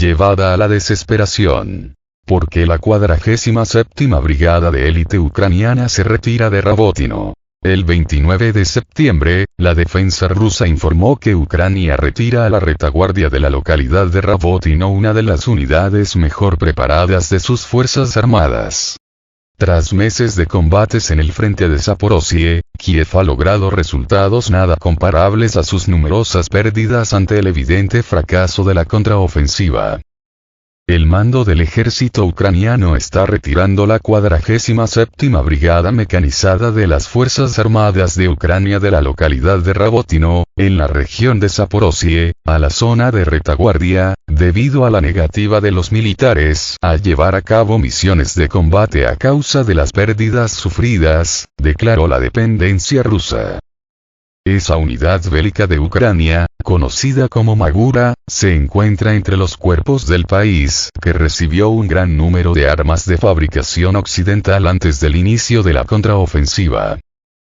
llevada a la desesperación. Porque la 47ª Brigada de élite ucraniana se retira de Rabotino. El 29 de septiembre, la defensa rusa informó que Ucrania retira a la retaguardia de la localidad de Rabotino una de las unidades mejor preparadas de sus fuerzas armadas. Tras meses de combates en el frente de Zaporozhye, Kiev ha logrado resultados nada comparables a sus numerosas pérdidas ante el evidente fracaso de la contraofensiva. El mando del ejército ucraniano está retirando la 47ª Brigada Mecanizada de las Fuerzas Armadas de Ucrania de la localidad de Rabotino, en la región de Zaporozhye, a la zona de retaguardia, debido a la negativa de los militares a llevar a cabo misiones de combate a causa de las pérdidas sufridas, declaró la dependencia rusa. Esa unidad bélica de Ucrania, conocida como Magura, se encuentra entre los cuerpos del país que recibió un gran número de armas de fabricación occidental antes del inicio de la contraofensiva.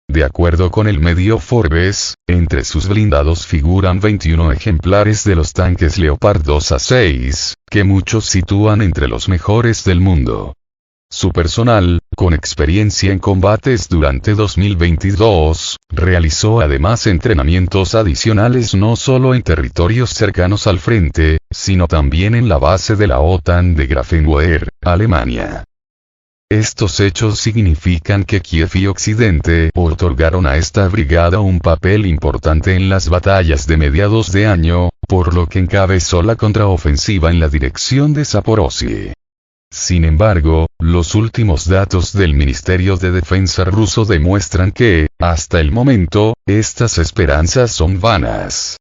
De acuerdo con el medio Forbes, entre sus blindados figuran 21 ejemplares de los tanques Leopard 2A6, que muchos sitúan entre los mejores del mundo. Su personal, con experiencia en combates durante 2022, realizó además entrenamientos adicionales no solo en territorios cercanos al frente, sino también en la base de la OTAN de Grafenwoer, Alemania. Estos hechos significan que Kiev y Occidente otorgaron a esta brigada un papel importante en las batallas de mediados de año, por lo que encabezó la contraofensiva en la dirección de Zaporozhye. Sin embargo, los últimos datos del Ministerio de Defensa ruso demuestran que, hasta el momento, estas esperanzas son vanas.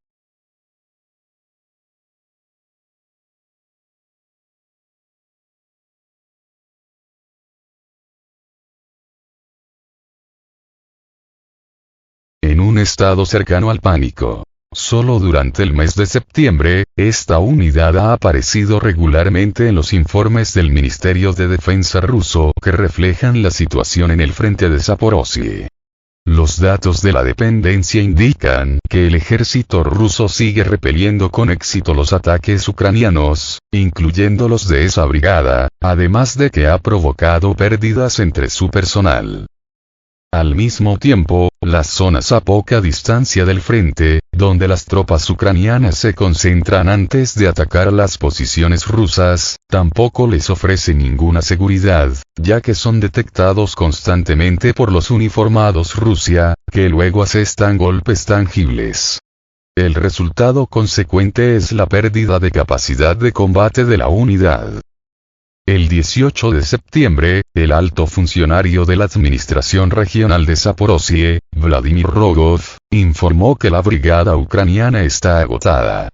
En un estado cercano al pánico. Solo durante el mes de septiembre, esta unidad ha aparecido regularmente en los informes del Ministerio de Defensa ruso que reflejan la situación en el frente de Zaporozhye. Los datos de la dependencia indican que el ejército ruso sigue repeliendo con éxito los ataques ucranianos, incluyendo los de esa brigada, además de que ha provocado pérdidas entre su personal. Al mismo tiempo, las zonas a poca distancia del frente, donde las tropas ucranianas se concentran antes de atacar las posiciones rusas, tampoco les ofrece ninguna seguridad, ya que son detectados constantemente por los uniformados Rusia, que luego asestan golpes tangibles. El resultado consecuente es la pérdida de capacidad de combate de la unidad. El 18 de septiembre, el alto funcionario de la Administración Regional de Zaporozhye, Vladimir Rogov, informó que la brigada ucraniana está agotada.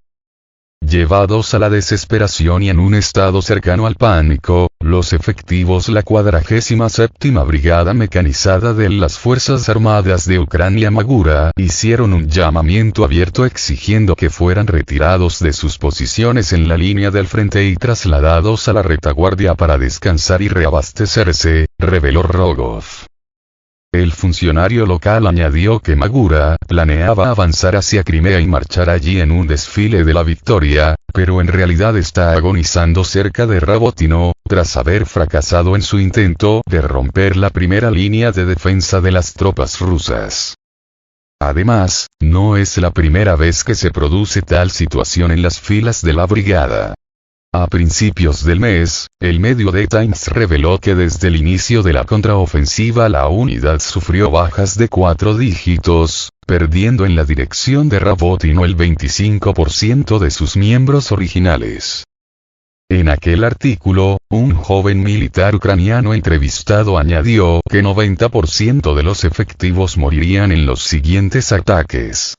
Llevados a la desesperación y en un estado cercano al pánico, los efectivos la 47ª Brigada Mecanizada de las Fuerzas Armadas de Ucrania Magura hicieron un llamamiento abierto exigiendo que fueran retirados de sus posiciones en la línea del frente y trasladados a la retaguardia para descansar y reabastecerse, reveló Rogov. El funcionario local añadió que Magura planeaba avanzar hacia Crimea y marchar allí en un desfile de la victoria, pero en realidad está agonizando cerca de Rabotino, tras haber fracasado en su intento de romper la primera línea de defensa de las tropas rusas. Además, no es la primera vez que se produce tal situación en las filas de la brigada. A principios del mes, el medio The Times reveló que desde el inicio de la contraofensiva la unidad sufrió bajas de 4 dígitos, perdiendo en la dirección de Rabotino el 25% de sus miembros originales. En aquel artículo, un joven militar ucraniano entrevistado añadió que 90% de los efectivos morirían en los siguientes ataques.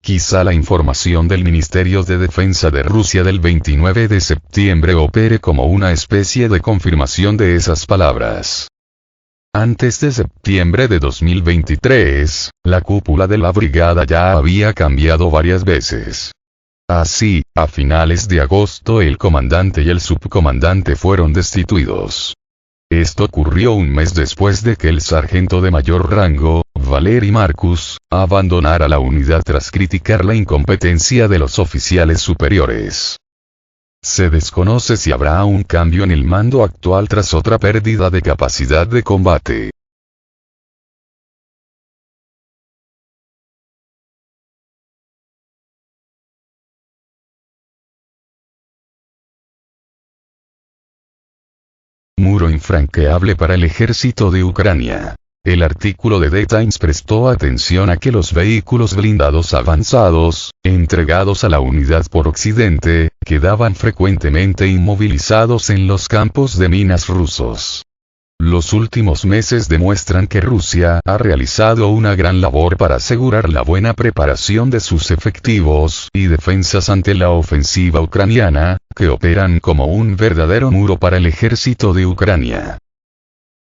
Quizá la información del Ministerio de Defensa de Rusia del 29 de septiembre opere como una especie de confirmación de esas palabras. Antes de septiembre de 2023, la cúpula de la brigada ya había cambiado varias veces. Así, a finales de agosto el comandante y el subcomandante fueron destituidos. Esto ocurrió un mes después de que el sargento de mayor rango, Valery Markus, abandonara la unidad tras criticar la incompetencia de los oficiales superiores. Se desconoce si habrá un cambio en el mando actual tras otra pérdida de capacidad de combate. Muro infranqueable para el ejército de Ucrania. El artículo de The Times prestó atención a que los vehículos blindados avanzados, entregados a la unidad por Occidente, quedaban frecuentemente inmovilizados en los campos de minas rusos. Los últimos meses demuestran que Rusia ha realizado una gran labor para asegurar la buena preparación de sus efectivos y defensas ante la ofensiva ucraniana, que operan como un verdadero muro para el ejército de Ucrania.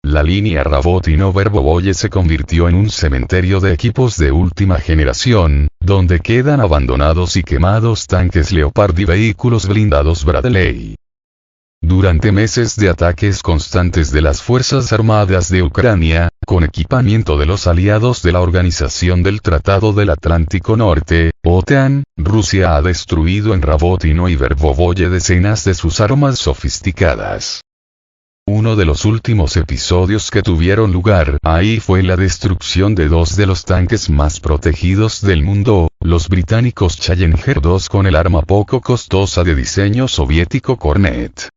La línea Rabotino-Verbovoye se convirtió en un cementerio de equipos de última generación, donde quedan abandonados y quemados tanques Leopard y vehículos blindados Bradley. Durante meses de ataques constantes de las Fuerzas Armadas de Ucrania, con equipamiento de los aliados de la Organización del Tratado del Atlántico Norte, OTAN, Rusia ha destruido en Rabotino y Verbovoye decenas de sus armas sofisticadas. Uno de los últimos episodios que tuvieron lugar ahí fue la destrucción de dos de los tanques más protegidos del mundo, los británicos Challenger 2 con el arma poco costosa de diseño soviético Kornet.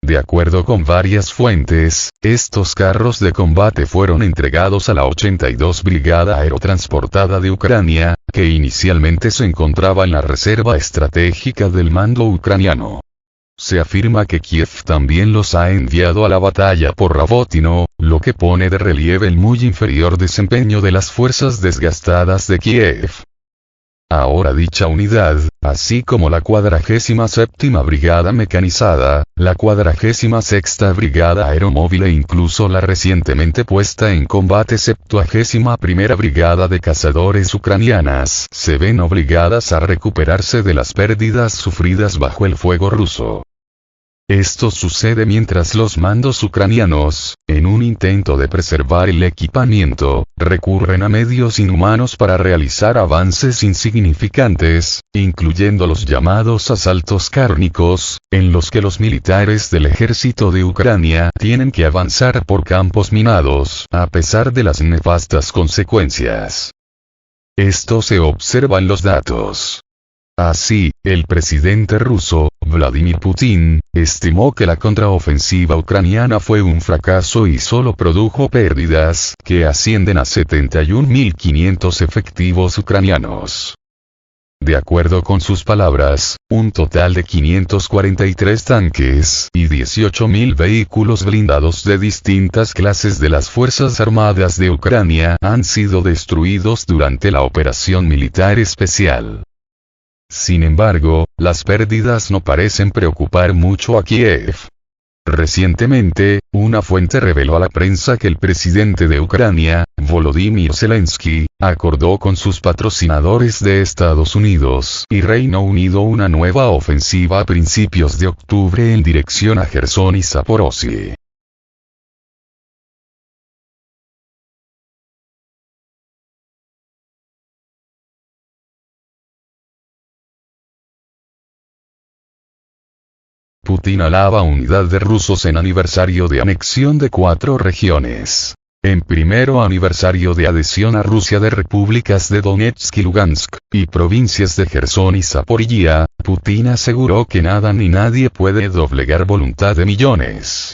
De acuerdo con varias fuentes, estos carros de combate fueron entregados a la 82 Brigada Aerotransportada de Ucrania, que inicialmente se encontraba en la reserva estratégica del mando ucraniano. Se afirma que Kiev también los ha enviado a la batalla por Rabotino, lo que pone de relieve el muy inferior desempeño de las fuerzas desgastadas de Kiev. Ahora dicha unidad, así como la 47ª Brigada Mecanizada, la 46ª Brigada Aeromóvil e incluso la recientemente puesta en combate 71ª Brigada de Cazadores Ucranianas, se ven obligadas a recuperarse de las pérdidas sufridas bajo el fuego ruso. Esto sucede mientras los mandos ucranianos, en un intento de preservar el equipamiento, recurren a medios inhumanos para realizar avances insignificantes, incluyendo los llamados asaltos cárnicos, en los que los militares del ejército de Ucrania tienen que avanzar por campos minados, a pesar de las nefastas consecuencias. Esto se observa en los datos. Así, el presidente ruso, Vladimir Putin, estimó que la contraofensiva ucraniana fue un fracaso y solo produjo pérdidas que ascienden a 71.500 efectivos ucranianos. De acuerdo con sus palabras, un total de 543 tanques y 18.000 vehículos blindados de distintas clases de las Fuerzas Armadas de Ucrania han sido destruidos durante la operación militar especial. Sin embargo, las pérdidas no parecen preocupar mucho a Kiev. Recientemente, una fuente reveló a la prensa que el presidente de Ucrania, Volodymyr Zelensky, acordó con sus patrocinadores de Estados Unidos y Reino Unido una nueva ofensiva a principios de octubre en dirección a Jersón y Zaporozhye. Putin alaba unidad de rusos en aniversario de anexión de 4 regiones. En primero aniversario de adhesión a Rusia de repúblicas de Donetsk y Lugansk, y provincias de Jersón y Zaporilla, Putin aseguró que nada ni nadie puede doblegar voluntad de millones.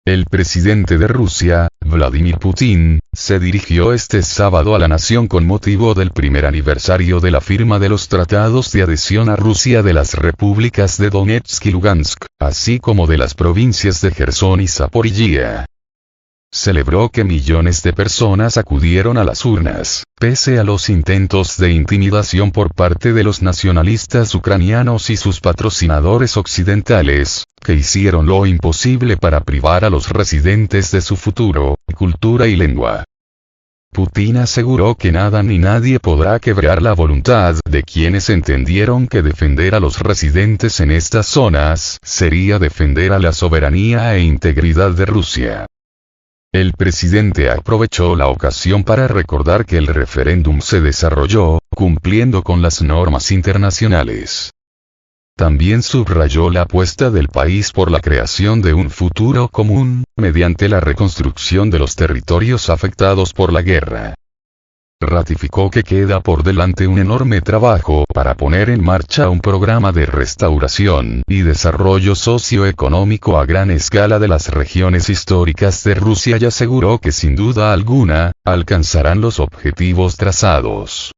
El presidente de Rusia, Vladimir Putin, se dirigió este sábado a la nación con motivo del primer aniversario de la firma de los tratados de adhesión a Rusia de las repúblicas de Donetsk y Lugansk, así como de las provincias de Jersón y Zaporilla. Celebró que millones de personas acudieron a las urnas, pese a los intentos de intimidación por parte de los nacionalistas ucranianos y sus patrocinadores occidentales, que hicieron lo imposible para privar a los residentes de su futuro, cultura y lengua. Putin aseguró que nada ni nadie podrá quebrar la voluntad de quienes entendieron que defender a los residentes en estas zonas sería defender a la soberanía e integridad de Rusia. El presidente aprovechó la ocasión para recordar que el referéndum se desarrolló, cumpliendo con las normas internacionales. También subrayó la apuesta del país por la creación de un futuro común, mediante la reconstrucción de los territorios afectados por la guerra. Ratificó que queda por delante un enorme trabajo para poner en marcha un programa de restauración y desarrollo socioeconómico a gran escala de las regiones históricas de Rusia y aseguró que sin duda alguna, alcanzarán los objetivos trazados.